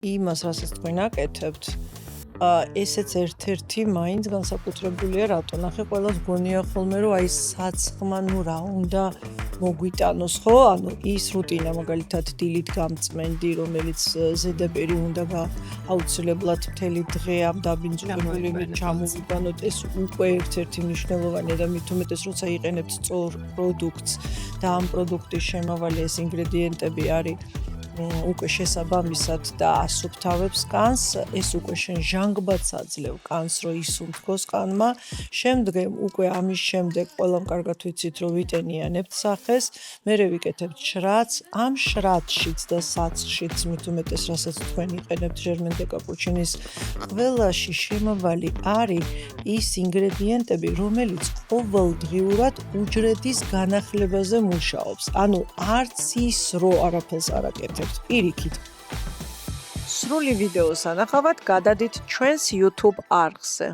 იმას, რასაც თქვენ აკეთებთ, ესეც ერთ-ერთი მაინც განსაკუთრებულია, რატო ნახე, ყველას გონია ხოლმე, რომ აი საცხმა, რა უნდა მოგვიტანოს, ხო? ანუ ის რუტინა, მაგალითად, დილით გამწმენდი, რომელიც ზედაპირი უნდა აუცილებლად მთელი დღე ამ დაბინძურებულებით ჩამოვიტანოთ, ეს უკვე ერთ-ერთი მნიშვნელოვანია და მით უმეტეს, როცა იყენებთ სწორ პროდუქტს და ამ პროდუქტის შემავალი ეს ინგრედიენტები არის უკვე შესაბამისად და ასუფთავებს კანს, ეს უკვე შენ ჟანგბადს აძლევ კანს, რომ ისუნთქოს კანმა. შემდგომ უკვე ამის შემდეგ ყველამ კარგად ვიცით, რომ ვიტენიანებთ სახეს, მერე ვიკეთებთ შრატს, ამ შრატშიც და საცხშიც მით უმეტეს, რასაც თქვენ იყენებთ ჟერმენ დე კაპუჩინის ყველაში შემავალი არის ის ინგრედიენტები, რომელიც ყოველდღიურად უჯრედის განახლებაზე მუშაობს. ანუ არც ის რო არაფერს არ აკეთებთ. პირიქით. სრული ვიდეოს ანახავად გადადით ჩვენს YouTube არხზე.